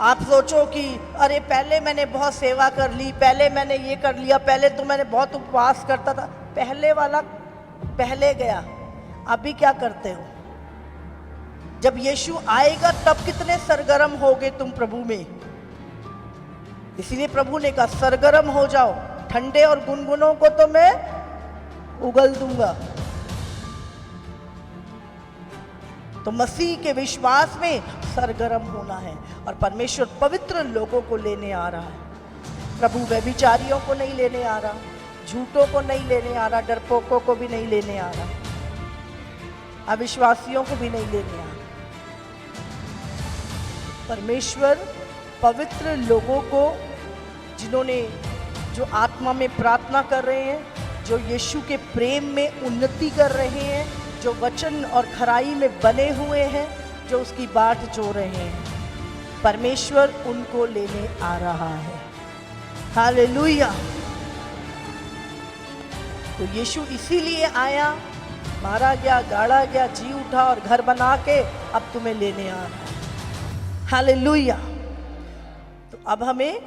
आप सोचो कि अरे पहले मैंने बहुत सेवा कर ली, पहले मैंने ये कर लिया, पहले तो मैंने बहुत उपवास करता था। पहले वाला पहले गया, अभी क्या करते हो? जब यीशु आएगा तब कितने सरगर्म होगे तुम प्रभु में। इसलिए प्रभु ने कहा सरगर्म हो जाओ, ठंडे और गुनगुनों को तो मैं उगल दूंगा। तो मसीह के विश्वास में सरगर्म होना है और परमेश्वर पवित्र लोगों को लेने आ रहा है। प्रभु व्यभिचारियों को नहीं लेने आ रहा, झूठों को नहीं लेने आ रहा, डरपोकों को भी नहीं लेने आ रहा, अविश्वासियों को भी नहीं लेने आ रहा। परमेश्वर पवित्र लोगों को, जिन्होंने जो आत्मा में प्रार्थना कर रहे हैं, जो यीशु के प्रेम में उन्नति कर रहे हैं, जो वचन और खराई में बने हुए हैं, जो उसकी बाट जो रहे हैं, परमेश्वर उनको लेने आ रहा है। हालेलुया। तो यीशु इसीलिए आया, मारा गया, गाड़ा गया, जी उठा और घर बना के अब तुम्हें लेने आ रहा है। हालेलुया। तो अब हमें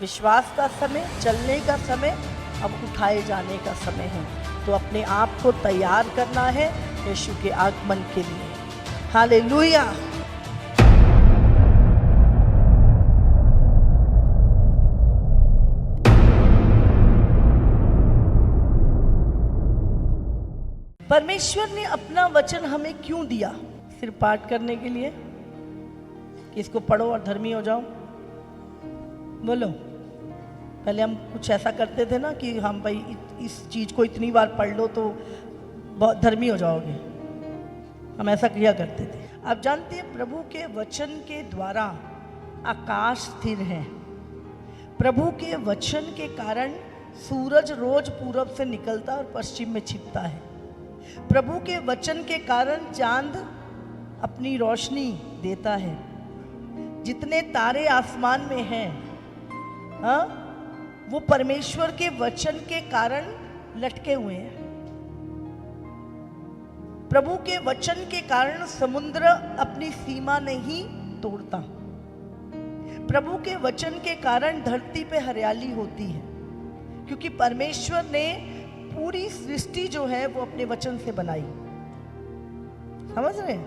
विश्वास का समय, चलने का समय, अब उठाए जाने का समय है। तो अपने आप को तैयार करना है यीशु के आगमन के लिए। हालेलुया। परमेश्वर ने अपना वचन हमें क्यों दिया? सिर्फ पाठ करने के लिए कि इसको पढ़ो और धर्मी हो जाओ? बोलो। पहले हम कुछ ऐसा करते थे ना कि हम भाई इस चीज़ को इतनी बार पढ़ लो तो बहुत धर्मी हो जाओगे, हम ऐसा किया करते थे। आप जानते हैं प्रभु के वचन के द्वारा आकाश स्थिर है। प्रभु के वचन के कारण सूरज रोज पूरब से निकलता और पश्चिम में छिपता है। प्रभु के वचन के कारण चांद अपनी रोशनी देता है। जितने तारे आसमान में हैं, हाँ, वो परमेश्वर के वचन के कारण लटके हुए हैं। प्रभु के वचन के कारण समुद्र अपनी सीमा नहीं तोड़ता। प्रभु के वचन के कारण धरती पे हरियाली होती है, क्योंकि परमेश्वर ने पूरी सृष्टि जो है वो अपने वचन से बनाई। समझ रहे हैं?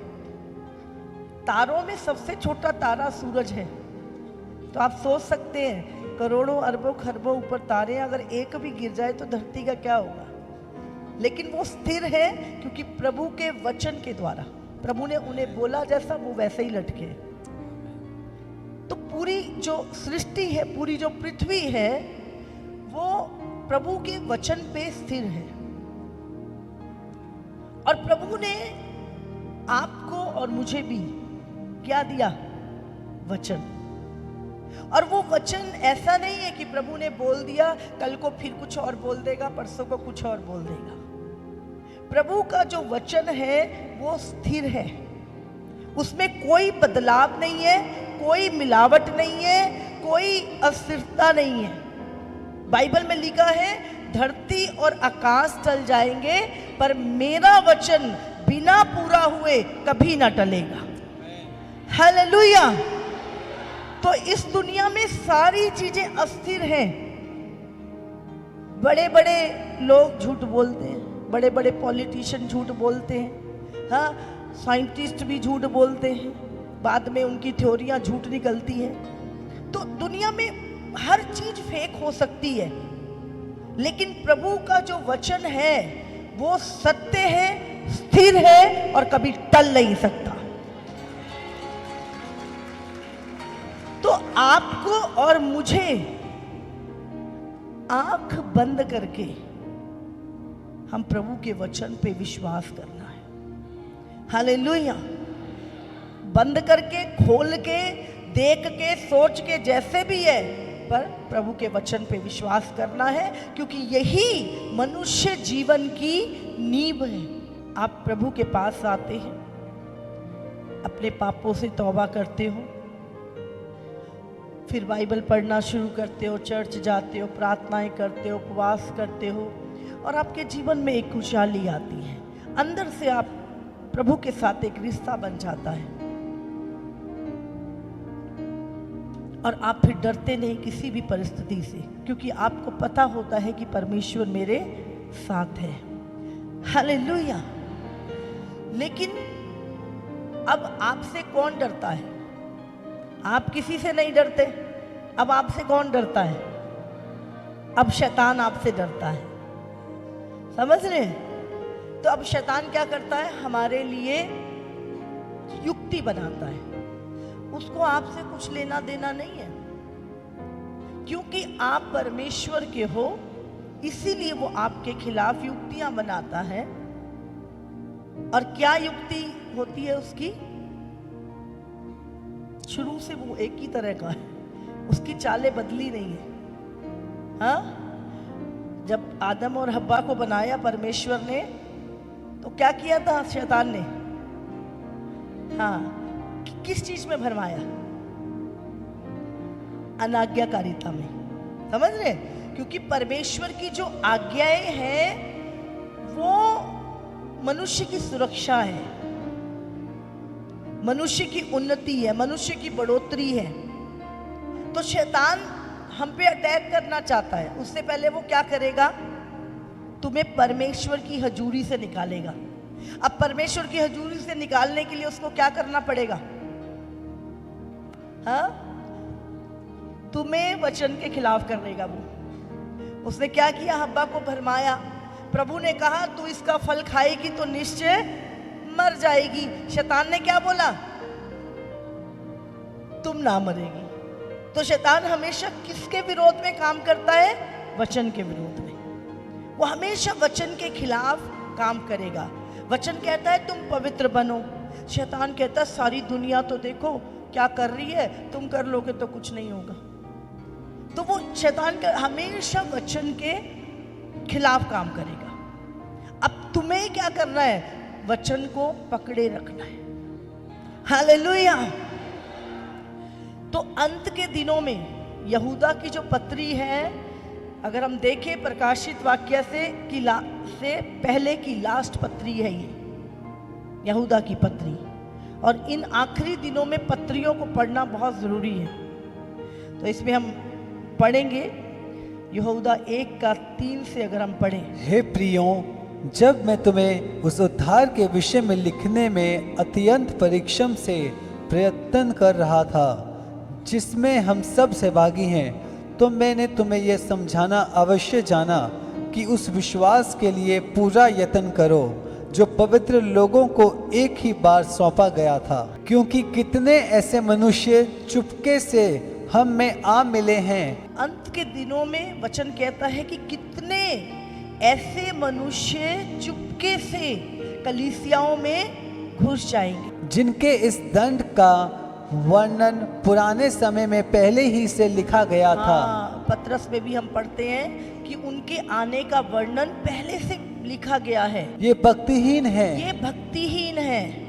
तारों में सबसे छोटा तारा सूरज है। तो आप सोच सकते हैं करोड़ों अरबों खरबों ऊपर तारे, अगर एक भी गिर जाए तो धरती का क्या होगा? लेकिन वो स्थिर है क्योंकि प्रभु के वचन के द्वारा प्रभु ने उन्हें बोला जैसा वो वैसे ही लटके। तो पूरी जो सृष्टि है, पूरी जो पृथ्वी है, वो प्रभु के वचन पे स्थिर है। और प्रभु ने आपको और मुझे भी क्या दिया? वचन। और वो वचन ऐसा नहीं है कि प्रभु ने बोल दिया, कल को फिर कुछ और बोल देगा, परसों को कुछ और बोल देगा। प्रभु का जो वचन है वो स्थिर है, उसमें कोई बदलाव नहीं है, कोई मिलावट नहीं है, कोई अस्थिरता नहीं है। बाइबल में लिखा है धरती और आकाश टल जाएंगे पर मेरा वचन बिना पूरा हुए कभी ना टलेगा। हालेलुया। तो इस दुनिया में सारी चीजें अस्थिर हैं। बड़े बड़े लोग झूठ बोलते हैं, बड़े बड़े पॉलिटिशियन झूठ बोलते हैं, हाँ, साइंटिस्ट भी झूठ बोलते हैं, बाद में उनकी थ्योरियां झूठ निकलती हैं। तो दुनिया में हर चीज फेक हो सकती है, लेकिन प्रभु का जो वचन है वो सत्य है, स्थिर है और कभी टल नहीं सकता। तो आपको और मुझे आंख बंद करके हम प्रभु के वचन पे विश्वास करना है। हालेलुया। बंद करके, खोल के, देख के, सोच के, जैसे भी है, पर प्रभु के वचन पे विश्वास करना है, क्योंकि यही मनुष्य जीवन की नींव है। आप प्रभु के पास आते हैं, अपने पापों से तौबा करते हो, फिर बाइबल पढ़ना शुरू करते हो, चर्च जाते हो, प्रार्थनाएं करते हो, उपवास करते हो, और आपके जीवन में एक खुशहाली आती है। अंदर से आप प्रभु के साथ एक रिश्ता बन जाता है। और आप फिर डरते नहीं किसी भी परिस्थिति से, क्योंकि आपको पता होता है कि परमेश्वर मेरे साथ है। हालेलुया। लेकिन अब आपसे कौन डरता है? आप किसी से नहीं डरते। अब आपसे कौन डरता है? अब शैतान आपसे डरता है। समझ रहे हैं? तो अब शैतान क्या करता है? हमारे लिए युक्ति बनाता है। उसको आपसे कुछ लेना देना नहीं है, क्योंकि आप परमेश्वर के हो, इसीलिए वो आपके खिलाफ युक्तियां बनाता है। और क्या युक्ति होती है उसकी? शुरू से वो एक ही तरह का है, उसकी चालें बदली नहीं है। हाँ, जब आदम और हव्वा को बनाया परमेश्वर ने, तो क्या किया था शैतान ने? हाँ, किस चीज में भरमाया? अनाज्ञाकारिता में। समझ रहे? क्योंकि परमेश्वर की जो आज्ञाएं हैं वो मनुष्य की सुरक्षा है, मनुष्य की उन्नति है, मनुष्य की बढ़ोतरी है। तो शैतान हम पे अटैक करना चाहता है, उससे पहले वो क्या करेगा? तुम्हें परमेश्वर की हजूरी से निकालेगा। अब परमेश्वर की हजूरी से निकालने के लिए उसको क्या करना पड़ेगा? हाँ, तुम्हें वचन के खिलाफ करेगा वो। उसने क्या किया? हव्वा को भरमाया। प्रभु ने कहा तू इसका फल खाएगी तो निश्चय मर जाएगी। शैतान ने क्या बोला? तुम ना मरेगी। तो शैतान हमेशा किसके विरोध में काम करता है? वचन के विरोध में। वो हमेशा वचन के खिलाफ काम करेगा। वचन कहता है तुम पवित्र बनो, शैतान कहता है सारी दुनिया तो देखो क्या कर रही है, तुम कर लोगे तो कुछ नहीं होगा। तो वो शैतान का हमेशा वचन के खिलाफ काम करेगा। अब तुम्हें क्या करना है? वचन को पकड़े रखना है। हालेलुया। तो अंत के दिनों में यहूदा की जो पत्री है, अगर हम देखें प्रकाशित वाक्य से पहले की लास्ट पत्री है ये यहूदा की पत्री। और इन आखिरी दिनों में पत्रियों को पढ़ना बहुत ज़रूरी है। तो इसमें हम पढ़ेंगे यहूदा 1:3 से अगर हम पढ़ें। हे प्रियों, जब मैं तुम्हें उस उद्धार के विषय में लिखने में अत्यंत परिश्रम से प्रयत्न कर रहा था जिसमें हम सब सहभागी हैं, तो मैंने तुम्हें यह समझाना अवश्य जाना कि उस विश्वास के लिए पूरा यत्न करो जो पवित्र लोगों को एक ही बार सौंपा गया था, क्योंकि कितने ऐसे मनुष्य चुपके से हम में आ मिले हैं। अंत के दिनों में वचन कहता है कि कितने ऐसे मनुष्य चुपके से कलीसियाओं में घुस जाएंगे, जिनके इस दंड का वर्णन पुराने समय में पहले ही से लिखा गया था। पत्रस में भी हम पढ़ते हैं कि उनके आने का वर्णन पहले से लिखा गया है। ये भक्तिहीन है, ये भक्तिहीन है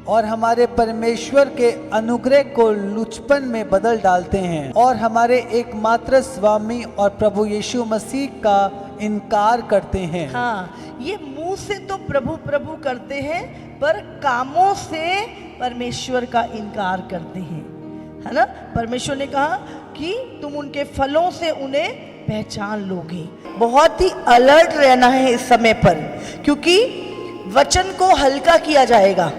और हमारे परमेश्वर के अनुग्रह को लुचपन में बदल डालते हैं और हमारे एकमात्र स्वामी और प्रभु यीशु मसीह का इनकार करते हैं। हाँ, ये मुंह से तो प्रभु प्रभु करते हैं पर कामों से परमेश्वर का इनकार करते हैं, है ना। परमेश्वर ने कहा कि तुम उनके फलों से उन्हें पहचान लोगे। बहुत ही अलर्ट रहना है इस समय पर, क्योंकि वचन को हल्का किया जाएगा।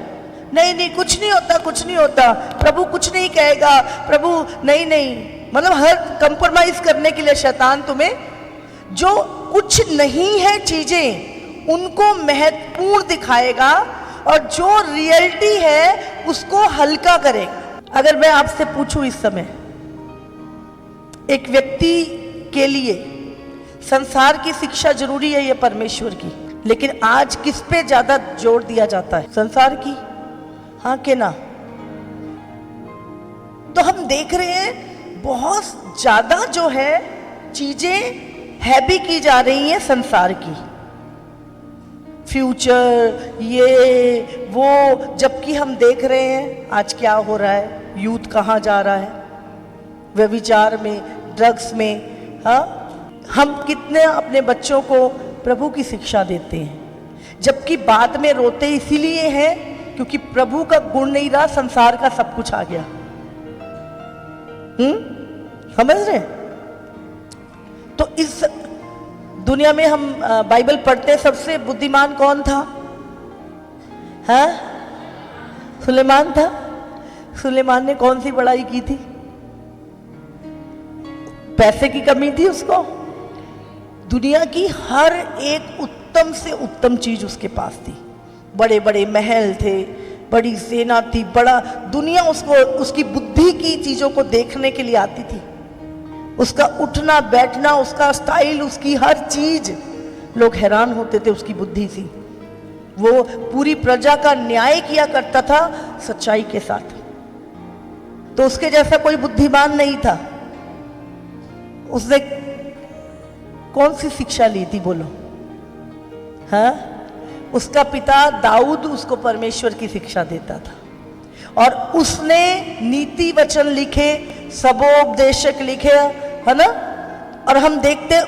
नहीं नहीं कुछ नहीं होता, कुछ नहीं होता, प्रभु कुछ नहीं कहेगा, प्रभु नहीं नहीं, मतलब हर कंप्रोमाइज करने के लिए शैतान तुम्हें जो कुछ नहीं है चीजें उनको महत्वपूर्ण दिखाएगा और जो रियलिटी है उसको हल्का करेगा। अगर मैं आपसे पूछूं इस समय, एक व्यक्ति के लिए संसार की शिक्षा जरूरी है, ये परमेश्वर की, लेकिन आज किस पे ज्यादा जोर दिया जाता है? संसार की, हाँ के ना? तो हम देख रहे हैं बहुत ज्यादा जो है चीजें हैवी की जा रही हैं संसार की, फ्यूचर ये वो, जबकि हम देख रहे हैं आज क्या हो रहा है, यूथ कहाँ जा रहा है, व्यभिचार में, ड्रग्स में। हाँ, हम कितने अपने बच्चों को प्रभु की शिक्षा देते हैं, जबकि बाद में रोते इसीलिए हैं क्योंकि प्रभु का गुण नहीं रहा, संसार का सब कुछ आ गया। समझ रहे? तो इस दुनिया में हम बाइबल पढ़ते, सबसे बुद्धिमान कौन था? हाँ, सुलेमान था। सुलेमान ने कौन सी बड़ाई की थी? पैसे की कमी थी उसको? दुनिया की हर एक उत्तम से उत्तम चीज उसके पास थी। बड़े बड़े महल थे, बड़ी सेना थी, बड़ा दुनिया उसको, उसकी बुद्धि की चीजों को देखने के लिए आती थी। उसका उठना बैठना, उसका स्टाइल, उसकी हर चीज, लोग हैरान होते थे उसकी बुद्धि से। वो पूरी प्रजा का न्याय किया करता था सच्चाई के साथ। तो उसके जैसा कोई बुद्धिमान नहीं था। उसने कौन सी शिक्षा ली थी बोलो? हाँ, उसका पिता दाऊद उसको परमेश्वर की शिक्षा देता था और उसने नीति वचन लिखे, सबोपदेशक लिखे, है ना। और हम देखते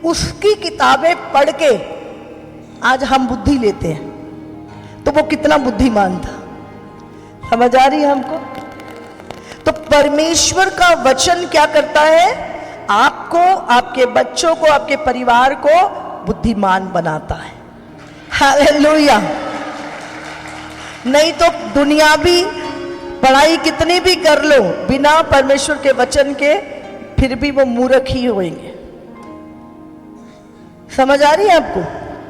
उसकी किताबें पढ़ के आज हम बुद्धि लेते हैं। तो वो कितना बुद्धिमान था, समझ आ रही है हमको? तो परमेश्वर का वचन क्या करता है? आपको, आपके बच्चों को, आपके परिवार को बुद्धिमान बनाता है। हालेलुया। नहीं तो दुनियावी पढ़ाई कितनी भी कर लो, बिना परमेश्वर के वचन के फिर भी वो मूर्ख ही होंगे। समझ आ रही है आपको?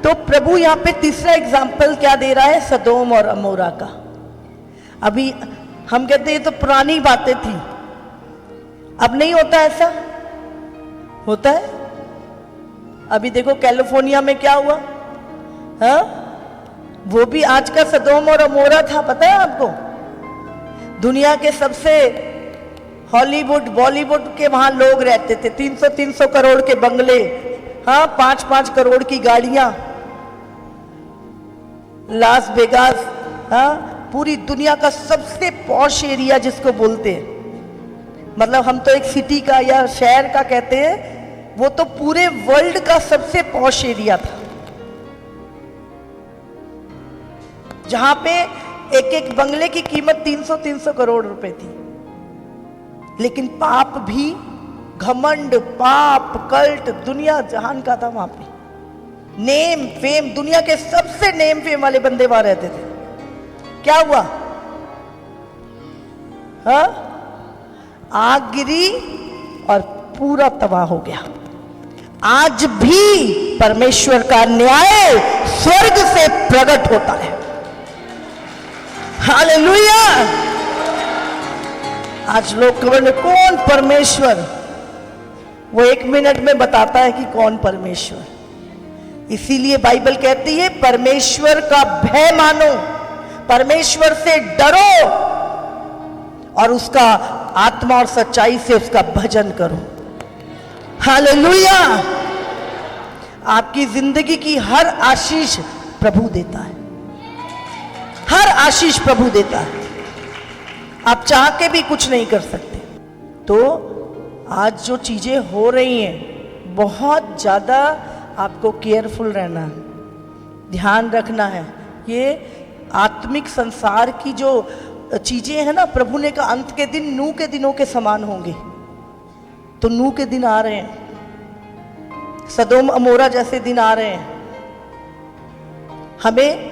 तो प्रभु यहां पे तीसरा एग्जाम्पल क्या दे रहा है? सदोम और अमोरा का। अभी हम कहते हैं ये तो पुरानी बातें थी, अब नहीं होता ऐसा। होता है। अभी देखो कैलिफोर्निया में क्या हुआ, हाँ? वो भी आज का सदोम और अमोरा था, पता है आपको? दुनिया के सबसे हॉलीवुड बॉलीवुड के वहां लोग रहते थे, 300-300 करोड़ के बंगले, हाँ, 5-5 करोड़ की गाड़ियां, लास वेगास, हाँ, पूरी दुनिया का सबसे पॉश एरिया जिसको बोलते हैं, मतलब हम तो एक सिटी का या शहर का कहते हैं, वो तो पूरे वर्ल्ड का सबसे पॉश एरिया था, जहां पे एक एक बंगले की कीमत 300-300 करोड़ रुपए थी। लेकिन पाप भी, घमंड, पाप, कल्ट, दुनिया जहान का था वहां पे। नेम फेम, दुनिया के सबसे नेम फेम वाले बंदे वहां रहते थे। क्या हुआ? हाँ, आग गिरी और पूरा तबाह हो गया। आज भी परमेश्वर का न्याय स्वर्ग से प्रकट होता है। हालेलुया। आज लोग खबर कौन परमेश्वर, वो 1 मिनट में बताता है कि कौन परमेश्वर। इसीलिए बाइबल कहती है परमेश्वर का भय मानो, परमेश्वर से डरो और उसका आत्मा और सच्चाई से उसका भजन करो। हालेलुया। आपकी जिंदगी की हर आशीष प्रभु देता है, हर आशीष प्रभु देता है। आप चाह के भी कुछ नहीं कर सकते। तो आज जो चीजें हो रही हैं, बहुत ज्यादा आपको केयरफुल रहना है, ध्यान रखना है। ये आत्मिक संसार की जो चीजें हैं ना, प्रभु ने कहा अंत के दिन नूह के दिनों के समान होंगे। तो नूह के दिन आ रहे हैं, सदोम अमोरा जैसे दिन आ रहे हैं। हमें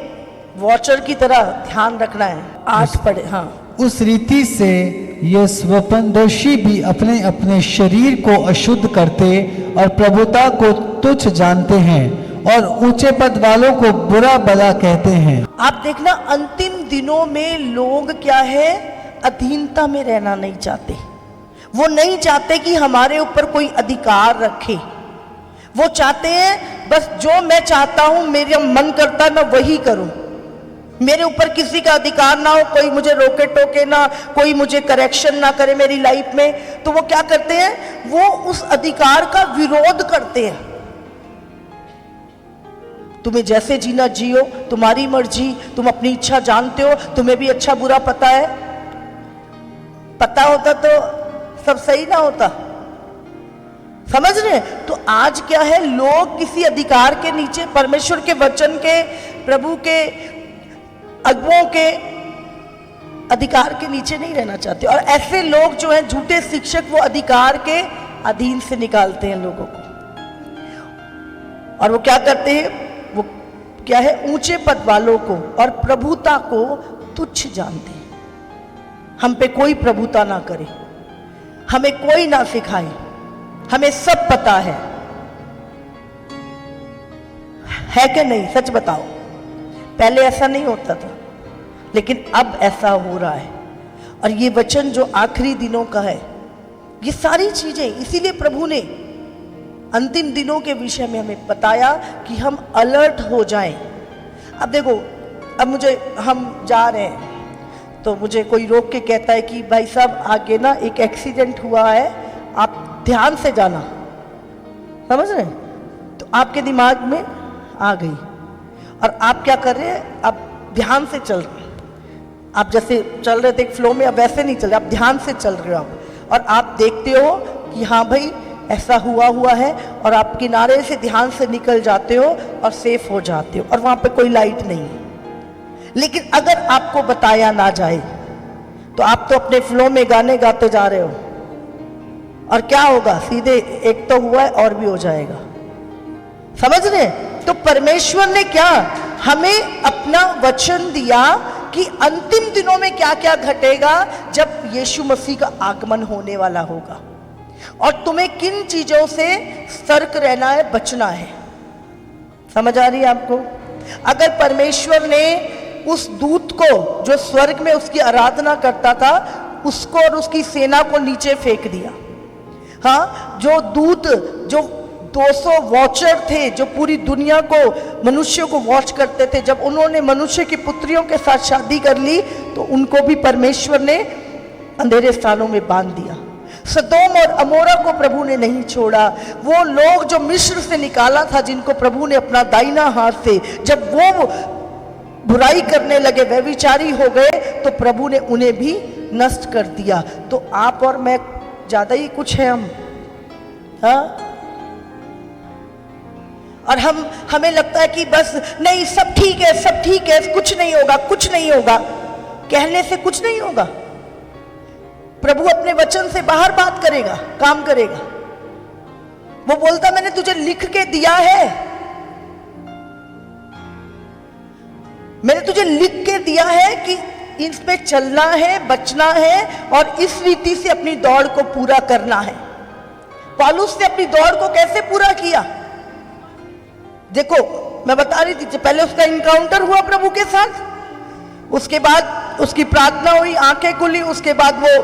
वॉचर की तरह ध्यान रखना है। 8 पढ़े। हाँ, उस रीति से ये स्वप्नदर्शी भी अपने अपने शरीर को अशुद्ध करते और प्रभुता को तुच्छ जानते हैं और ऊंचे पद वालों को बुरा भला कहते हैं। आप देखना, अंतिम दिनों में लोग क्या है, अधीनता में रहना नहीं चाहते। वो नहीं चाहते कि हमारे ऊपर कोई अधिकार रखे। वो चाहते हैं बस जो मैं चाहता हूं, मेरा मन करता है मैं वही करूं, मेरे ऊपर किसी का अधिकार ना हो, कोई मुझे रोके टोके ना, कोई मुझे करेक्शन ना करे मेरी लाइफ में। तो वो क्या करते हैं, वो उस अधिकार का विरोध करते हैं। तुम्हें जैसे जीना जियो, तुम्हारी मर्जी, तुम अपनी इच्छा जानते हो, तुम्हें भी अच्छा बुरा पता है। पता होता तो सब सही ना होता, समझ रहे? तो आज क्या है, लोग किसी अधिकार के नीचे, परमेश्वर के वचन के, प्रभु के अगुओं के अधिकार के नीचे नहीं रहना चाहते। और ऐसे लोग जो हैं झूठे शिक्षक, वो अधिकार के अधीन से निकालते हैं लोगों को। और वो क्या करते हैं, वो क्या है, ऊंचे पद वालों को और प्रभुता को तुच्छ जानते हैं। हम पे कोई प्रभुता ना करे, हमें कोई ना सिखाए, हमें सब पता है कि नहीं? सच बताओ, पहले ऐसा नहीं होता था, लेकिन अब ऐसा हो रहा है। और ये वचन जो आखिरी दिनों का है, ये सारी चीजें इसीलिए प्रभु ने अंतिम दिनों के विषय में हमें बताया कि हम अलर्ट हो जाएं। अब देखो, अब हम जा रहे हैं तो मुझे कोई रोक के कहता है कि भाई साहब आगे ना एक एक्सीडेंट हुआ है, आप ध्यान से जाना, समझ रहे हैं? तो आपके दिमाग में आ गई और आप क्या कर रहे हैं, आप ध्यान से चल रहे हैं। आप जैसे चल रहे थे एक फ्लो में, अब वैसे नहीं चल रहे, आप ध्यान से चल रहे हो आप, और आप देखते हो कि हाँ भाई ऐसा हुआ है, और आप किनारे से ध्यान से निकल जाते हो और सेफ हो जाते हो, और वहां पे कोई लाइट नहीं है। लेकिन अगर आपको बताया ना जाए तो आप तो अपने फ्लो में गाने गाते जा रहे हो, और क्या होगा, सीधे एक तो हुआ है और भी हो जाएगा। समझ रहे? तो परमेश्वर ने क्या हमें अपना वचन दिया कि अंतिम दिनों में क्या क्या घटेगा जब यीशु मसीह का आगमन होने वाला होगा, और तुम्हें किन चीजों से सतर्क रहना है, बचना है। समझ आ रही है आपको? अगर परमेश्वर ने उस दूत को जो स्वर्ग में उसकी आराधना करता था, उसको और उसकी सेना को नीचे फेंक दिया, हाँ, जो दूत जो 200 वॉचर थे जो पूरी दुनिया को, मनुष्यों को वॉच करते थे, जब उन्होंने मनुष्य की पुत्रियों के साथ शादी कर ली तो उनको भी परमेश्वर ने अंधेरे स्थानों में बांध दिया। सदोम और अमोरा को प्रभु ने नहीं छोड़ा। वो लोग जो मिस्र से निकाला था, जिनको प्रभु ने अपना दाहिना हाथ से, जब वो बुराई करने लगे, व्यभिचारी हो गए, तो प्रभु ने उन्हें भी नष्ट कर दिया। तो आप और मैं ज्यादा ही कुछ है हम, हाँ? और हमें लगता है कि बस नहीं, सब ठीक है, सब ठीक है, कुछ नहीं होगा, कुछ नहीं होगा। कहने से कुछ नहीं होगा। प्रभु अपने वचन से बाहर बात करेगा, काम करेगा। वो बोलता मैंने तुझे लिख के दिया है, मैंने तुझे लिख के दिया है कि इस पे चलना है, बचना है, और इस रीति से अपनी दौड़ को पूरा करना है। पौलुस ने अपनी दौड़ को कैसे पूरा किया? देखो, मैं बता रही थी, पहले उसका इनकाउंटर हुआ प्रभु के साथ, उसके बाद उसकी प्रार्थना हुई, आंखें खुली, उसके बाद वो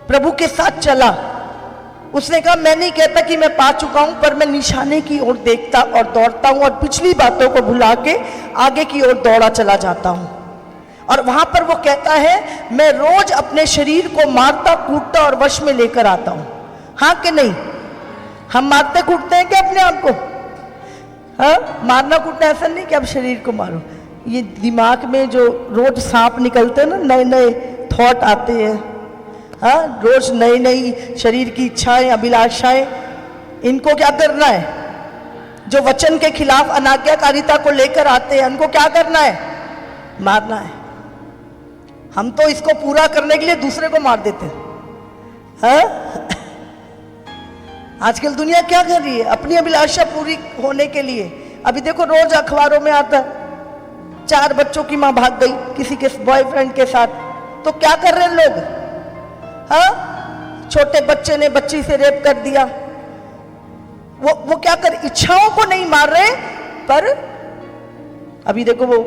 प्रभु के साथ चला। उसने कहा मैं नहीं कहता कि मैं पा चुका हूं, पर मैं निशाने की ओर देखता और दौड़ता हूं, और पिछली बातों को भुला के आगे की ओर दौड़ा चला जाता हूं। और वहां पर वो कहता है मैं रोज अपने शरीर को मारता कूटता और वश में लेकर आता हूं। हाँ कि नहीं? हम मारते कूटते हैं क्या अपने आप को? हाँ, मारना कूटना ऐसा नहीं कि आप शरीर को मारो। ये दिमाग में जो रोज सांप निकलते हैं ना, नए नए थॉट आते हैं, हाँ, रोज नई नई शरीर की इच्छाएं, अभिलाषाएं, इनको क्या करना है? जो वचन के खिलाफ अनाज्ञाकारिता को लेकर आते हैं, उनको क्या करना है? मारना है। हम तो इसको पूरा करने के लिए दूसरे को मार देते हैं, हाँ? आजकल दुनिया क्या कर रही है? अपनी अभिलाषा पूरी होने के लिए। अभी देखो, रोज अखबारों में आता है 4 बच्चों की मां भाग गई किसी के बॉयफ्रेंड के साथ। तो क्या कर रहे हैं लोग? हाँ, छोटे बच्चे ने बच्ची से रेप कर दिया। वो क्या कर, इच्छाओं को नहीं मार रहे, पर अभी देखो वो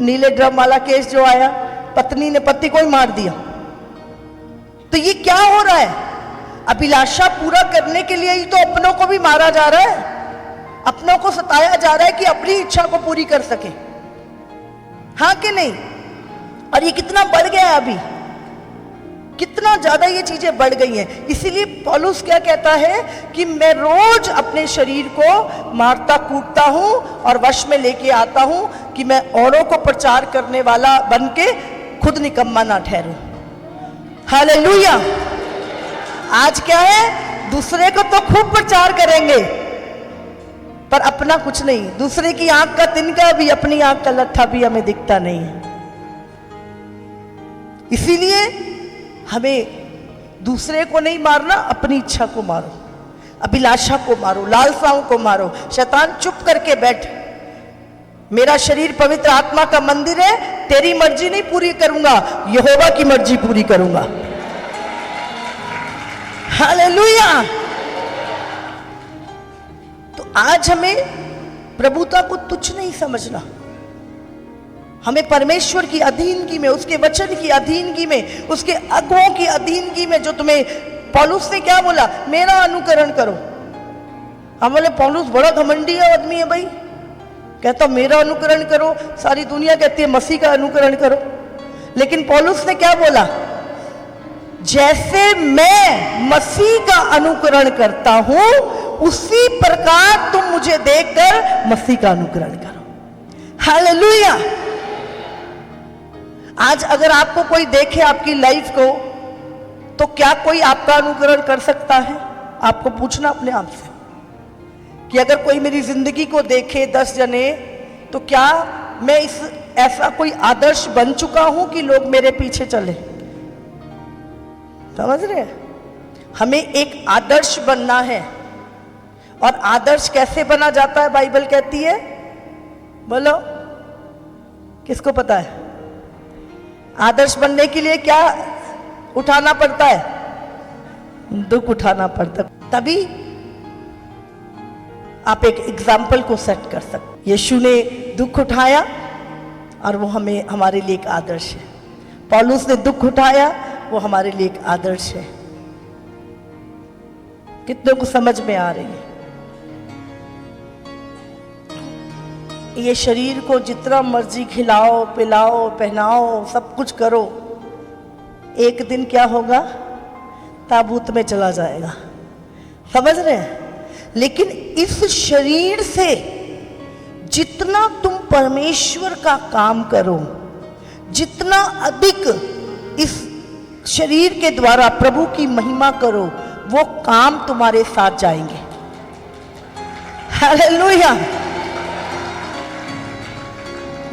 नीले ड्रम वाला केस जो आया, पत्नी ने पति को ही मार दिया। तो ये क्या हो रहा है? अभिलाषा पूरा करने के लिए ही तो अपनों को भी मारा जा रहा है, अपनों को सताया जा रहा है कि अपनी इच्छा को पूरी कर सके। हाँ कि नहीं? और ये कितना बढ़ गया है अभी, कितना ज्यादा ये चीजें बढ़ गई हैं। इसीलिए पौलुस क्या कहता है कि मैं रोज अपने शरीर को मारता कूटता हूं और वश में लेके आता हूं कि मैं औरों को प्रचार करने वाला बन के खुद निकम्मा ना ठहरूं। हालेलुया। आज क्या है, दूसरे को तो खूब प्रचार करेंगे पर अपना कुछ नहीं। दूसरे की आंख का तिनका भी, अपनी आंख का लट्ठा भी हमें दिखता नहीं है। इसीलिए हमें दूसरे को नहीं मारना, अपनी इच्छा को मारो, अभिलाषा को मारो, लालसाओं को मारो। शैतान चुप करके बैठ, मेरा शरीर पवित्र आत्मा का मंदिर है, तेरी मर्जी नहीं पूरी करूंगा, यहोवा की मर्जी पूरी करूंगा। हालेलुया। तो आज हमें प्रभुता को तुच्छ नहीं समझना, हमें परमेश्वर की अधीनगी में, उसके वचन की अधीनगी में, उसके अगुओं की अधीनगी में, जो तुम्हें पौलुस ने क्या बोला, मेरा अनुकरण करो। हम बोले पौलुस बड़ा घमंडी आदमी है भाई, कहता मेरा अनुकरण करो, सारी दुनिया कहती है मसीह का अनुकरण करो। लेकिन पौलुस ने क्या बोला, जैसे मैं मसीह का अनुकरण करता हूं उसी प्रकार तुम मुझे देखकर मसीह का अनुकरण करो। हालेलुया। आज अगर आपको कोई देखे आपकी लाइफ को, तो क्या कोई आपका अनुकरण कर सकता है? आपको पूछना अपने आप से कि अगर कोई मेरी जिंदगी को देखे 10 जने, तो क्या मैं इस ऐसा कोई आदर्श बन चुका हूं कि लोग मेरे पीछे चले? समझ रहे हैं? हमें एक आदर्श बनना है। और आदर्श कैसे बना जाता है बाइबल कहती है? बोलो, किसको पता है? आदर्श बनने के लिए क्या उठाना पड़ता है? दुख उठाना पड़ता है, तभी आप एक एग्जाम्पल को सेट कर सकते। यीशु ने दुख उठाया और वो हमारे लिए एक आदर्श है। पौलुस ने दुख उठाया, वो हमारे लिए एक आदर्श है। कितनों को समझ में आ रही है? ये शरीर को जितना मर्जी खिलाओ, पिलाओ, पहनाओ, सब कुछ करो, एक दिन क्या होगा? ताबूत में चला जाएगा। समझ रहे हैं? लेकिन इस शरीर से जितना तुम परमेश्वर का काम करो, जितना अधिक इस शरीर के द्वारा प्रभु की महिमा करो, वो काम तुम्हारे साथ जाएंगे। हालेलुया।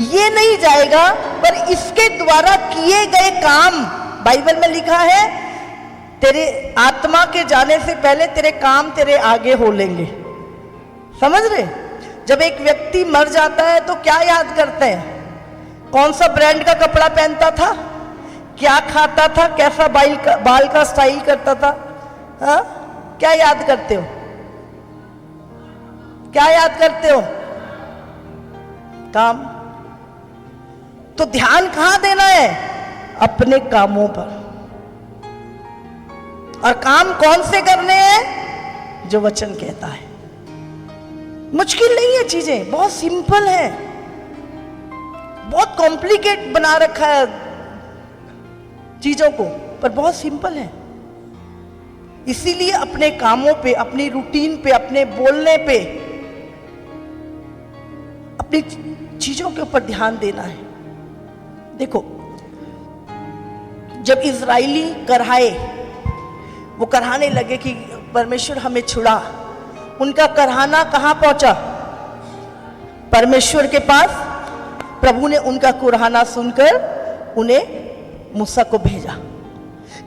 ये नहीं जाएगा, पर इसके द्वारा किए गए काम, बाइबल में लिखा है, तेरे आत्मा के जाने से पहले तेरे काम तेरे आगे हो लेंगे। समझ रहे? जब एक व्यक्ति मर जाता है तो क्या याद करते हैं? कौन सा ब्रांड का कपड़ा पहनता था, क्या खाता था, कैसा बाल का स्टाइल करता था, हा? क्या याद करते हो? क्या याद करते हो? काम। तो ध्यान कहां देना है? अपने कामों पर। और काम कौन से करने हैं? जो वचन कहता है। मुश्किल नहीं है, चीजें बहुत सिंपल है। बहुत कॉम्प्लिकेट बना रखा है चीजों को, पर बहुत सिंपल है। इसीलिए अपने कामों पे, अपनी रूटीन पे, अपने बोलने पे, अपनी चीजों के ऊपर ध्यान देना है। देखो, जब इजराइली कराहे, वो कराहने लगे कि परमेश्वर हमें छुड़ा, उनका कराहना कहां पहुंचा? परमेश्वर के पास। प्रभु ने उनका कुराहना सुनकर उन्हें मूसा को भेजा।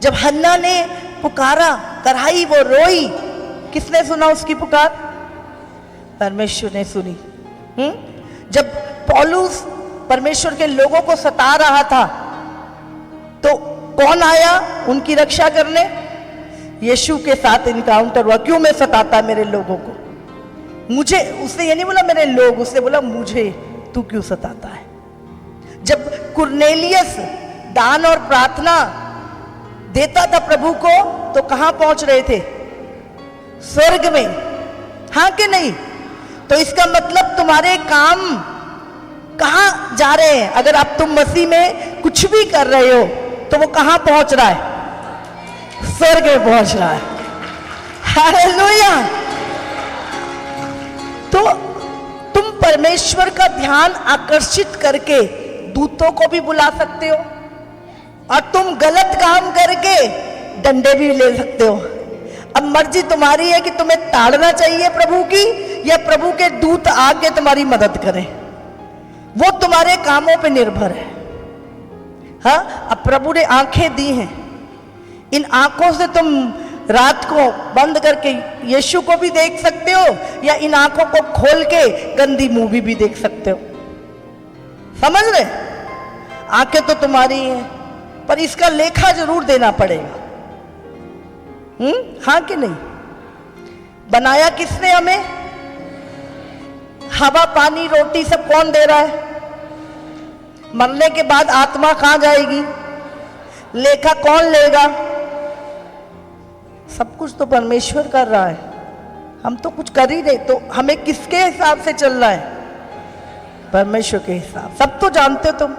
जब हन्ना ने पुकारा, कराई, वो रोई, किसने सुना उसकी पुकार? परमेश्वर ने सुनी। जब पौलुस परमेश्वर के लोगों को सता रहा था, तो कौन आया उनकी रक्षा करने? यीशु के साथ इनकाउंटर हुआ। क्यों मैं सताता मेरे लोगों को? मुझे, उसने ये नहीं बोला मेरे लोग, उसने बोला मुझे तू क्यों सताता है? जब कुरनेलियस दान और प्रार्थना देता था प्रभु को, तो कहां पहुंच रहे थे? स्वर्ग में। हाँ कि नहीं? तो इसका मतलब तुम्हारे काम कहां जा रहे हैं? अगर आप तुम मसीह में कुछ भी कर रहे हो, तो वो कहां पहुंच रहा है? स्वर्ग में पहुंच रहा है। हालेलुया। तो तुम परमेश्वर का ध्यान आकर्षित करके दूतों को भी बुला सकते हो, और तुम गलत काम करके डंडे भी ले सकते हो। अब मर्जी तुम्हारी है कि तुम्हें ताड़ना चाहिए प्रभु की, या प्रभु के दूत आके तुम्हारी मदद करें। वो तुम्हारे कामों पे निर्भर है। हाँ, अब प्रभु ने आंखें दी हैं, इन आंखों से तुम रात को बंद करके यीशु को भी देख सकते हो, या इन आंखों को खोल के गंदी मूवी भी देख सकते हो। समझ रहे? आंखें तो तुम्हारी हैं, पर इसका लेखा जरूर देना पड़ेगा। हाँ कि नहीं? बनाया किसने हमें? हवा, पानी, रोटी सब कौन दे रहा है? मरने के बाद आत्मा कहां जाएगी? लेखा कौन लेगा? सब कुछ तो परमेश्वर कर रहा है, हम तो कुछ कर ही नहीं। तो हमें किसके हिसाब से चलना है? परमेश्वर के हिसाब। सब तो जानते हो तुम।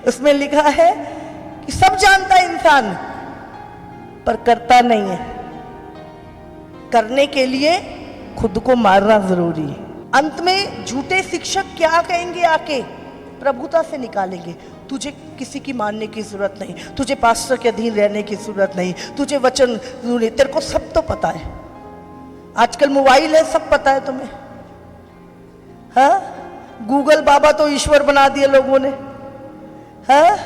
उसमें लिखा है कि सब जानता है इंसान, पर करता नहीं है। करने के लिए खुद को मारना जरूरी है। अंत में झूठे शिक्षक क्या कहेंगे? आके प्रभुता से निकालेंगे। तुझे किसी की मानने की जरूरत नहीं, तुझे पास्टर के अधीन रहने की जरूरत नहीं, तुझे वचन जरूरी, तेरे को सब तो पता है। आजकल मोबाइल है, सब पता है तुम्हें। हाँ, गूगल बाबा तो ईश्वर बना दिए लोगों ने। हाँ,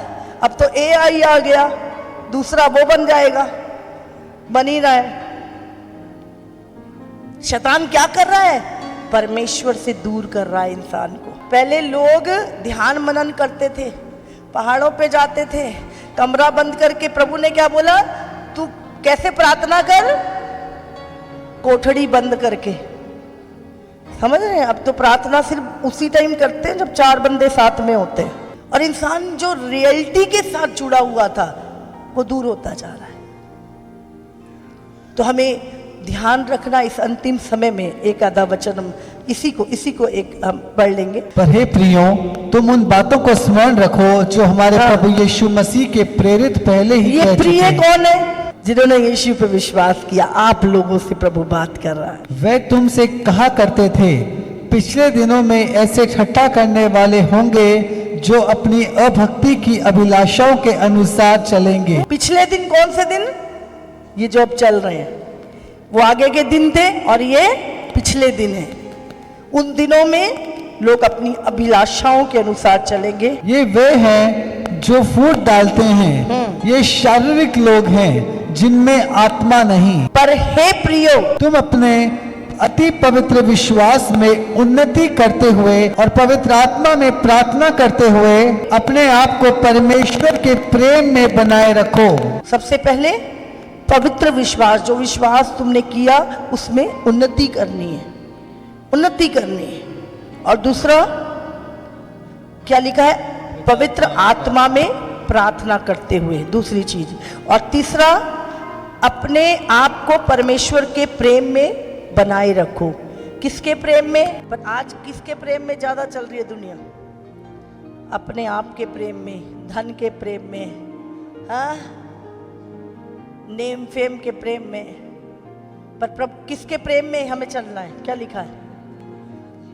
अब तो AI आ गया, दूसरा वो बन जाएगा, बन ही रहा है। शैतान क्या कर रहा है? परमेश्वर से दूर कर रहा है इंसान को। पहले लोग ध्यान मनन करते थे, पहाड़ों पे जाते थे, कमरा बंद करके। प्रभु ने क्या बोला? तू कैसे प्रार्थना कर? कोठड़ी बंद करके। समझ रहे हैं? अब तो प्रार्थना सिर्फ उसी टाइम करते हैं जब 4 बंदे साथ में होते हैं, और इंसान जो रियलिटी के साथ जुड़ा हुआ था वो दूर होता जा रहा है। तो हमें ध्यान रखना इस अंतिम समय में। एक आधा वचन हम इसी को एक हम पढ़ लेंगे। पर हे प्रियो, तुम उन बातों को स्मरण रखो जो हमारे प्रभु यीशु मसीह के प्रेरित पहले ही ये कह प्रिय चुके। कौन है? जिन्होंने यीशु पे विश्वास किया। आप लोगों से प्रभु बात कर रहा है। वे तुमसे कहा करते थे, पिछले दिनों में ऐसे ठट्ठा करने वाले होंगे जो अपनी अभक्ति की अभिलाषाओं के अनुसार चलेंगे। पिछले दिन कौन से दिन? ये जो अब चल रहे हैं, वो आगे के दिन थे और ये पिछले दिन है। उन दिनों में लोग अपनी अभिलाषाओं के अनुसार चलेंगे। ये वे हैं जो फूट डालते हैं, ये शारीरिक लोग हैं जिनमें आत्मा नहीं। पर हे प्रियो, तुम अपने अति पवित्र विश्वास में उन्नति करते हुए और पवित्र आत्मा में प्रार्थना करते हुए अपने आप को परमेश्वर के प्रेम में बनाए रखो। सबसे पहले पवित्र विश्वास, जो विश्वास तुमने किया उसमें उन्नति करनी है, उन्नति करनी है। और दूसरा क्या लिखा है? पवित्र आत्मा में प्रार्थना करते हुए, दूसरी चीज। और तीसरा, अपने आप को परमेश्वर के प्रेम में बनाए रखो। किसके प्रेम में? पर आज किसके प्रेम में ज्यादा चल रही है दुनिया? अपने आप के प्रेम में, धन के प्रेम में, हाँ, नेम फेम के प्रेम में। पर प्रभु किसके प्रेम में हमें चलना है? क्या लिखा है?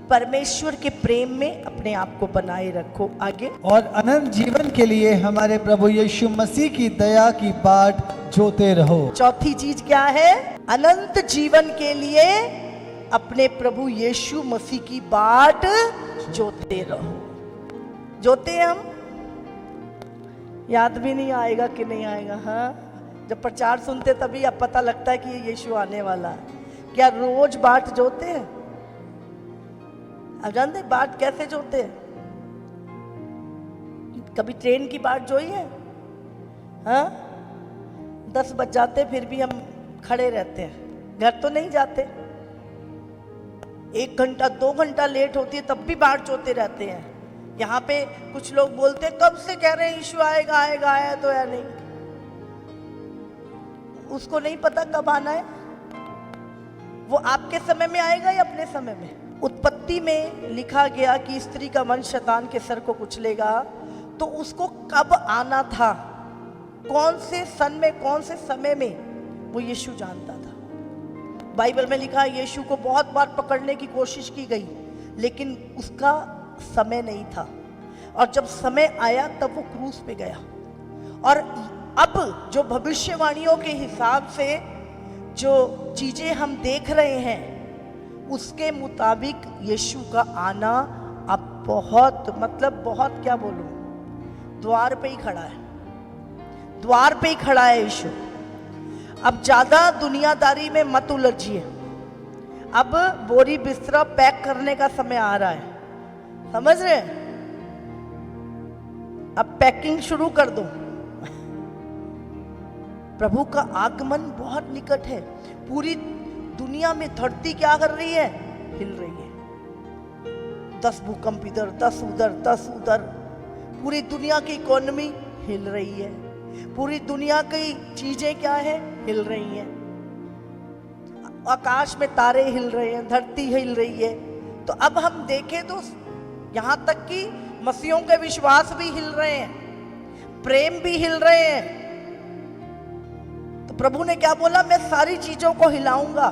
परमेश्वर के प्रेम में अपने आप को बनाए रखो। आगे, और अनंत जीवन के लिए हमारे प्रभु यीशु मसीह की दया की बाट जोते रहो। चौथी चीज क्या है? अनंत जीवन के लिए अपने प्रभु यीशु मसीह की बाट जोते रहो। जोते हम, याद भी नहीं आएगा कि नहीं आएगा। हाँ, जब प्रचार सुनते तभी अब पता लगता है कि ये यीशु आने वाला है। क्या रोज बाट जोते हैं? आप जानते हैं बाट कैसे जोते हैं? कभी ट्रेन की बाट जोई है? हाँ, 10 बज जाते फिर भी हम खड़े रहते हैं, घर तो नहीं जाते। 1 घंटा 2 घंटा लेट होती है तब भी बाट जोते रहते हैं। यहाँ पे कुछ लोग बोलते हैं कब से कह रहे हैं यीशु आएगा आएगा, आया तो या नहीं। उसको नहीं पता कब आना है। वो आपके समय में आएगा या अपने समय में? उत्पत्ति में लिखा गया कि स्त्री का वंश शैतान के सर को कुचलेगा, तो उसको कब आना था, कौन से सन में, कौन से समय में, वो यीशु जानता था। बाइबल में लिखा है यीशु को बहुत बार पकड़ने की कोशिश की गई, लेकिन उसका समय नहीं था। और जब समय आया तब वो क्रूस पे गया। और अब जो भविष्यवाणियों के हिसाब से जो चीजें हम देख रहे हैं, उसके मुताबिक यीशु का आना अब बहुत, मतलब बहुत, क्या बोलूं, द्वार पे ही खड़ा है, द्वार पे ही खड़ा है यीशु। अब ज्यादा दुनियादारी में मत उलझिए, अब बोरी बिस्तरा पैक करने का समय आ रहा है, समझ रहे हैं? अब पैकिंग शुरू कर दो। प्रभु का आगमन बहुत निकट है। पूरी दुनिया में धरती क्या कर रही है? हिल रही है। 10 भूकंप इधर, 10 उधर, 10 उधर। पूरी दुनिया की इकोनॉमी हिल रही है, पूरी दुनिया की चीजें क्या है? हिल रही हैं। आकाश में तारे हिल रहे हैं, धरती हिल रही है। तो अब हम देखें तो यहां तक कि मसीहों के विश्वास भी हिल रहे हैं, प्रेम भी हिल रहे हैं। तो प्रभु ने क्या बोला? मैं सारी चीजों को हिलाऊंगा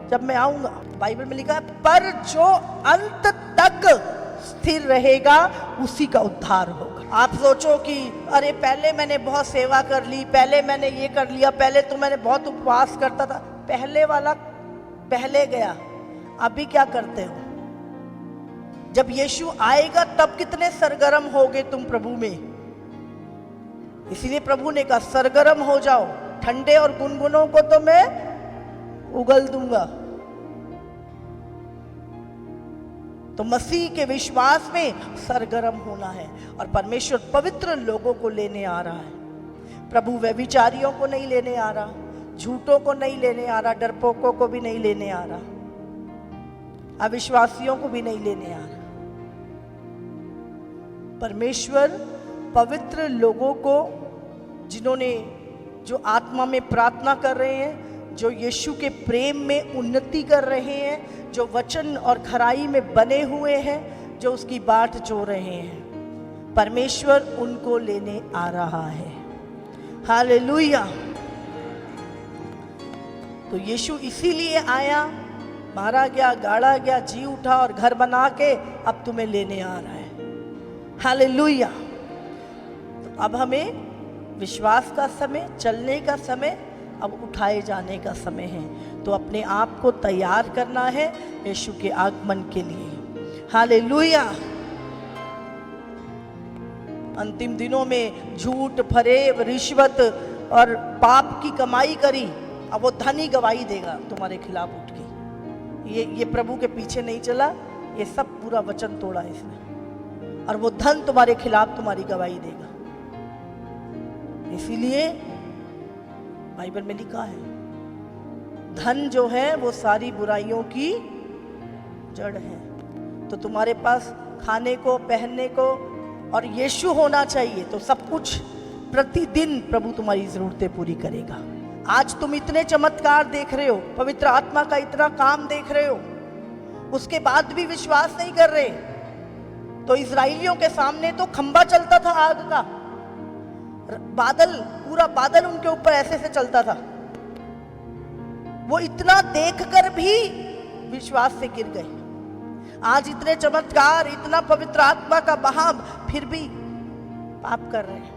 जब मैं आऊंगा। बाइबल में लिखा है, पर जो अंत तक स्थिर रहेगा उसी का उद्धार होगा। आप सोचो कि अरे पहले मैंने बहुत सेवा कर ली, पहले मैंने ये कर लिया, पहले तो मैंने बहुत उपवास करता था। पहले वाला पहले गया, अभी क्या करते हो? जब यीशु आएगा तब कितने सरगर्म होगे तुम प्रभु में। इसीलिए प्रभु ने कहा सरगर्म हो जाओ, ठंडे और गुनगुनों को तो मैं उगल दूंगा। तो मसीह के विश्वास में सरगर्म होना है। और परमेश्वर पवित्र लोगों को लेने आ रहा है। प्रभु व्यभिचारियों को नहीं लेने आ रहा, झूठों को नहीं लेने आ रहा, डरपोकों को भी नहीं लेने आ रहा, अविश्वासियों को भी नहीं लेने आ रहा। परमेश्वर पवित्र लोगों को, जिन्होंने जो आत्मा में प्रार्थना कर रहे हैं, जो यीशु के प्रेम में उन्नति कर रहे हैं, जो वचन और खराई में बने हुए हैं, जो उसकी बाट जो रहे हैं, परमेश्वर उनको लेने आ रहा है। हालेलुया। तो यीशु इसीलिए आया, मारा गया, गाड़ा गया, जी उठा और घर बना के अब तुम्हें लेने आ रहा है। हालेलुया। तो अब हमें विश्वास का समय, चलने का समय, अब उठाए जाने का समय है। तो अपने आप को तैयार करना है यीशु के आगमन के लिए। हालेलुया। अंतिम दिनों में झूठ, फरेब, रिश्वत और पाप की कमाई करी, अब वो धन ही गवाही देगा तुम्हारे खिलाफ उठ के। ये प्रभु के पीछे नहीं चला, ये सब पूरा वचन तोड़ा इसने, और वो धन तुम्हारे खिलाफ तुम्हारी गवाही देगा। इसीलिए बाइबल में लिखा है, धन जो है वो सारी बुराइयों की जड़ है। तो तुम्हारे पास खाने को, पहनने को और यीशु होना चाहिए, तो सब कुछ प्रतिदिन प्रभु तुम्हारी जरूरतें पूरी करेगा। आज तुम इतने चमत्कार देख रहे हो, पवित्र आत्मा का इतना काम देख रहे हो, उसके बाद भी विश्वास नहीं कर रहे। तो इजराइलियों के सामने तो खंबा चलता था आग का, बादल, पूरा बादल उनके ऊपर ऐसे से चलता था। वो इतना देखकर भी विश्वास से गिर गए। आज इतने चमत्कार, इतना पवित्र आत्मा का बहाव, फिर भी पाप कर रहे हैं।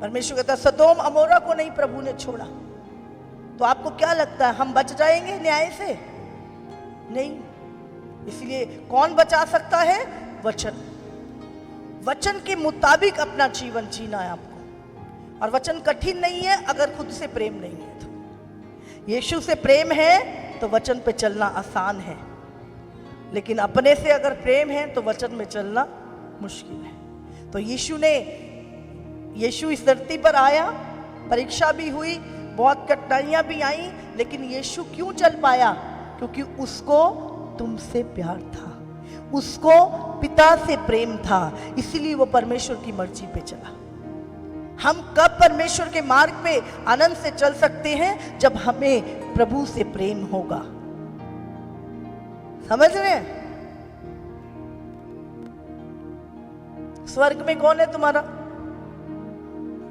परमेश्वर कहता है सदोम अमोरा को नहीं प्रभु ने छोड़ा। तो आपको क्या लगता है हम बच जाएंगे न्याय से? नहीं। इसलिए कौन बचा सकता है? वचन। वचन के मुताबिक अपना जीवन जीना है आपको। और वचन कठिन नहीं है अगर खुद से प्रेम नहीं है तो। यीशु से प्रेम है तो वचन पे चलना आसान है, लेकिन अपने से अगर प्रेम है तो वचन में चलना मुश्किल है। तो यीशु इस धरती पर आया, परीक्षा भी हुई, बहुत कठिनाइयां भी आई, लेकिन यीशु क्यों चल पाया? क्योंकि उसको तुमसे प्यार था, उसको पिता से प्रेम था, इसीलिए वो परमेश्वर की मर्जी पे चला। हम कब परमेश्वर के मार्ग पे आनंद से चल सकते हैं? जब हमें प्रभु से प्रेम होगा। समझ रहे हैं? स्वर्ग में कौन है तुम्हारा?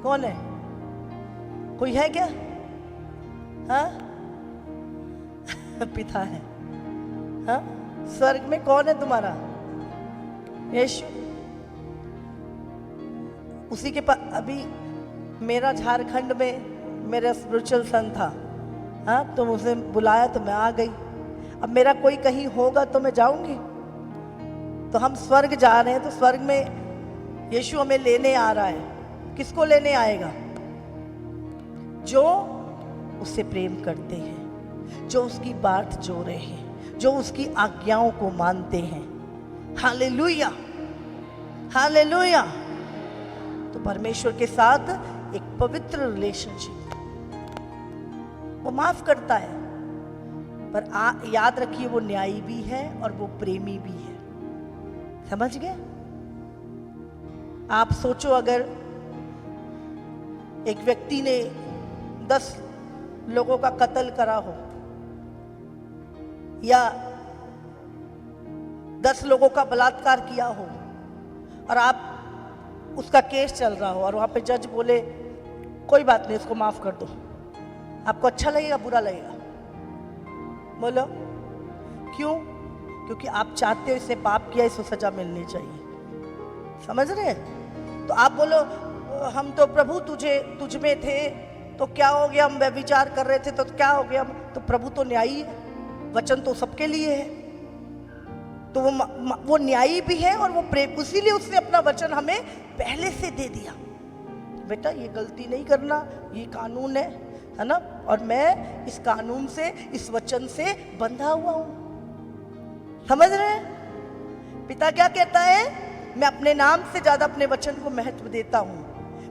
कौन है? कोई है क्या? हाँ? पिता है। हाँ? स्वर्ग में कौन है तुम्हारा? यीशु। उसी के पास। अभी मेरा झारखंड में मेरा स्पिरिचुअल सन था, हाँ, तो मुझे बुलाया तो मैं आ गई। अब मेरा कोई कहीं होगा तो मैं जाऊंगी। तो हम स्वर्ग जा रहे हैं, तो स्वर्ग में यीशु हमें लेने आ रहा है। किसको लेने आएगा? जो उससे प्रेम करते हैं, जो उसकी बात जोड़े हैं, जो उसकी आज्ञाओं को मानते हैं। Hallelujah, hallelujah. तो परमेश्वर के साथ एक पवित्र रिलेशनशिप, वो माफ करता है, पर याद रखिए वो न्यायी भी है और वो प्रेमी भी है। समझ गए? आप सोचो, अगर एक व्यक्ति ने 10 लोगों का कत्ल करा हो या 10 लोगों का बलात्कार किया हो और आप उसका केस चल रहा हो और वहां पे जज बोले कोई बात नहीं, इसको माफ कर दो, आपको अच्छा लगेगा, बुरा लगेगा? बोलो क्यों? क्योंकि आप चाहते हो इससे पाप किया, इसको सजा मिलनी चाहिए। समझ रहे हैं? तो आप बोलो हम तो प्रभु तुझ में थे, तो क्या हो गया? हम व्यभिचार कर रहे थे तो क्या हो गया? तो प्रभु तो न्यायी है, वचन तो सबके लिए है, तो वो न्यायी भी है और वो प्रेम, इसीलिए उसने अपना वचन हमें पहले से दे दिया। बेटा ये गलती नहीं करना, ये कानून है ना, और मैं इस कानून से, इस वचन से बंधा हुआ हूं। समझ रहे हैं? पिता क्या कहता है? मैं अपने नाम से ज्यादा अपने वचन को महत्व देता हूं।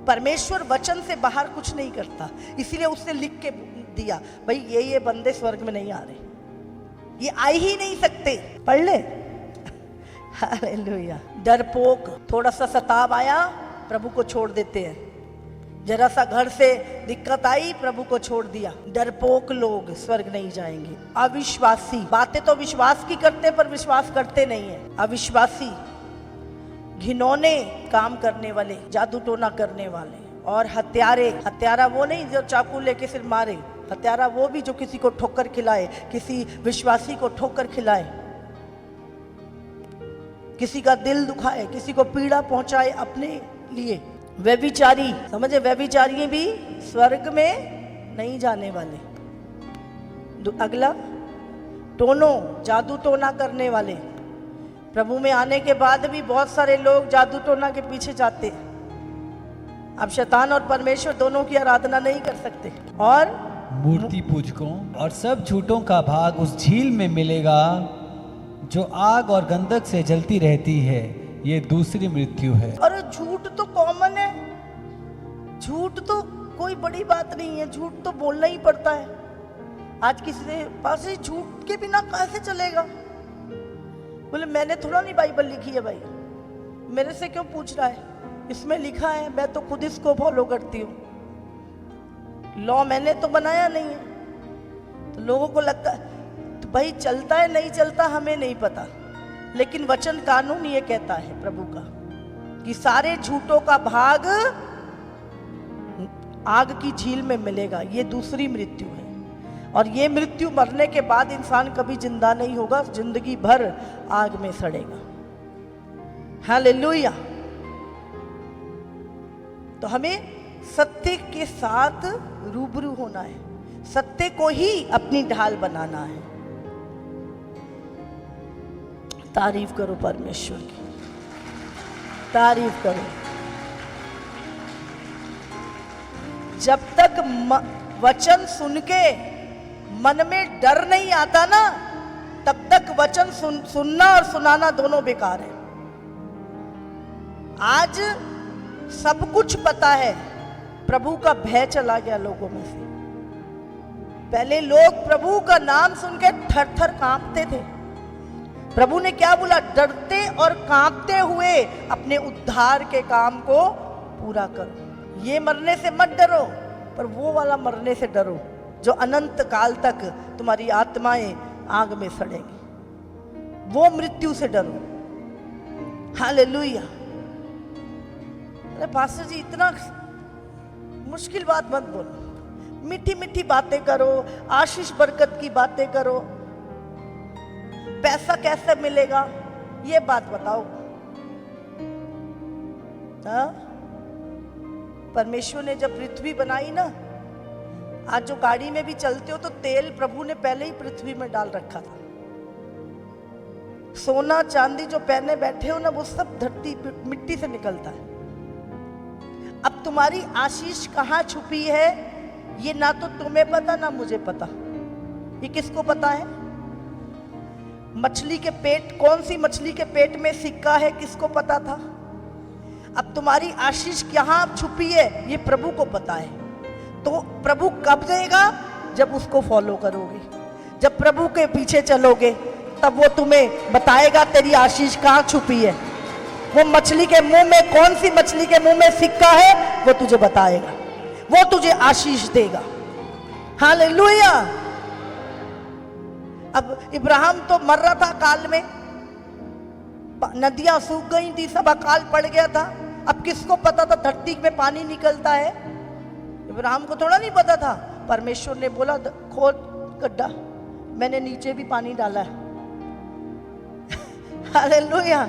परमेश्वर वचन से बाहर कुछ नहीं करता, इसीलिए उसने लिख के दिया, भाई ये बंदे स्वर्ग में नहीं आ रहे, ये आ ही नहीं सकते। पढ़ ले। हालेलुया। डरपोक, थोड़ा सा सताव आया, प्रभु को छोड़ देते हैं। जरा सा घर से दिक्कत आई, प्रभु को छोड़ दिया। डरपोक लोग स्वर्ग नहीं जाएंगे। अविश्वासी, बातें तो विश्वास की करते पर विश्वास करते नहीं है। अविश्वासी, घिनौने काम करने वाले, जादू टोना करने वाले, और हत्यारे। हत्यारा वो नहीं जो चाकू लेके सिर मारे, हत्यारा वो भी जो किसी को ठोकर खिलाए, किसी विश्वासी को ठोकर खिलाए, किसी का दिल दुखाए, किसी को पीड़ा पहुंचाए अपने लिए। व्यभिचारी, समझे? व्यभिचारी भी स्वर्ग में नहीं जाने वाले। अगला, टोनो, जादू टोना करने वाले। प्रभु में आने के बाद भी बहुत सारे लोग जादू टोना के पीछे जाते हैं। अब शैतान और परमेश्वर दोनों की आराधना नहीं कर सकते। और मूर्ति पूजकों और सब झूठों का भाग उस झील में मिलेगा जो आग और गंधक से जलती रहती है। ये दूसरी मृत्यु है। और झूठ तो कॉमन है, झूठ तो कोई बड़ी बात नहीं है, झूठ तो बोलना ही पड़ता है। आज किसी के पास झूठ के बिना कैसे चलेगा? बोले मैंने थोड़ा नहीं बाइबल लिखी है, भाई मेरे से क्यों पूछ रहा है? इसमें लिखा है, मैं तो खुद इसको फॉलो करती हूँ, लॉ मैंने तो बनाया नहीं है। तो लोगों को लगता है तो भाई चलता है नहीं चलता हमें नहीं पता, लेकिन वचन कानून ये कहता है प्रभु का कि सारे झूठों का भाग आग की झील में मिलेगा। ये दूसरी मृत्यु है, और ये मृत्यु मरने के बाद इंसान कभी जिंदा नहीं होगा, जिंदगी भर आग में सड़ेगा। हालेलुया। तो हमें सत्य के साथ रूबरू होना है, सत्य को ही अपनी ढाल बनाना है। तारीफ करो परमेश्वर की, तारीफ करो। जब तक वचन सुन के मन में डर नहीं आता ना, तब तक वचन सुनना और सुनाना दोनों बेकार है। आज सब कुछ पता है, प्रभु का भय चला गया लोगों में से। पहले लोग प्रभु का नाम सुन के थर थर कांपते थे। प्रभु ने क्या बोला? डरते और कांपते हुए अपने उद्धार के काम को पूरा करो। ये मरने से मत डरो, पर वो वाला मरने से डरो जो अनंत काल तक तुम्हारी आत्माएं आग में सड़ेंगी। वो मृत्यु से डरो। हालेलुया। अरे पास्टर जी इतना मुश्किल बात मत बोलो, मीठी मीठी बातें करो, आशीष बरकत की बातें करो, पैसा कैसे मिलेगा ये बात बताओ। हाँ? परमेश्वर ने जब पृथ्वी बनाई ना, आज जो गाड़ी में भी चलते हो तो तेल प्रभु ने पहले ही पृथ्वी में डाल रखा था। सोना चांदी जो पहने बैठे हो ना, वो सब धरती मिट्टी से निकलता है। अब तुम्हारी आशीष कहाँ छुपी है, ये ना तो तुम्हें पता ना मुझे पता। ये किसको पता है? मछली के पेट, कौन सी मछली के पेट में सिक्का है, किसको पता था? अब तुम्हारी आशीष कहाँ छुपी है, ये प्रभु को पता है। तो प्रभु कब देगा? जब उसको फॉलो करोगे, जब प्रभु के पीछे चलोगे, तब वो तुम्हें बताएगा तेरी आशीष कहाँ छुपी है। वो मछली के मुंह में, कौन सी मछली के मुंह में सिक्का है, वो तुझे बताएगा, वो तुझे आशीष देगा। हालेलुया। अब इब्राहिम तो मर रहा था अकाल में, नदियां सूख गई थी, सब अकाल पड़ गया था। अब किसको पता था धरती में पानी निकलता है? इब्राहिम को थोड़ा नहीं पता था। परमेश्वर ने बोला खोद गड्ढा, मैंने नीचे भी पानी डाला है। हालेलुया।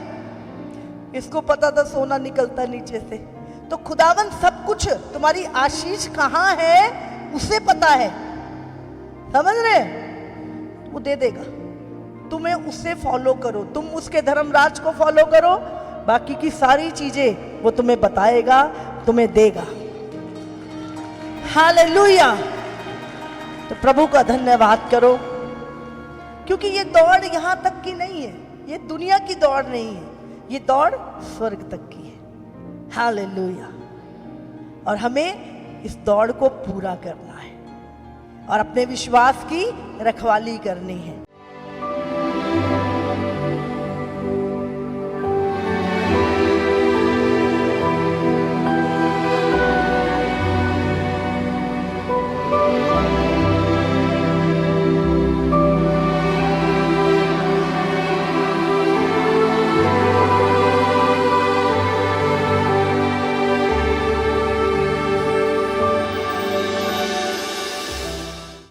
इसको पता था सोना निकलता नीचे से। तो खुदावन सब कुछ, तुम्हारी आशीष कहाँ है उसे पता है, समझ रहे? वो दे देगा, तुम्हें उससे फॉलो करो, तुम उसके धर्मराज को फॉलो करो, बाकी की सारी चीजें वो तुम्हें बताएगा, तुम्हें देगा। हालेलुया। तो प्रभु का धन्यवाद करो, क्योंकि ये दौड़ यहां तक की नहीं है, ये दुनिया की दौड़ नहीं है, ये दौड़ स्वर्ग तक की है। हालेलुया। और हमें इस दौड़ को पूरा करना है और अपने विश्वास की रखवाली करनी है।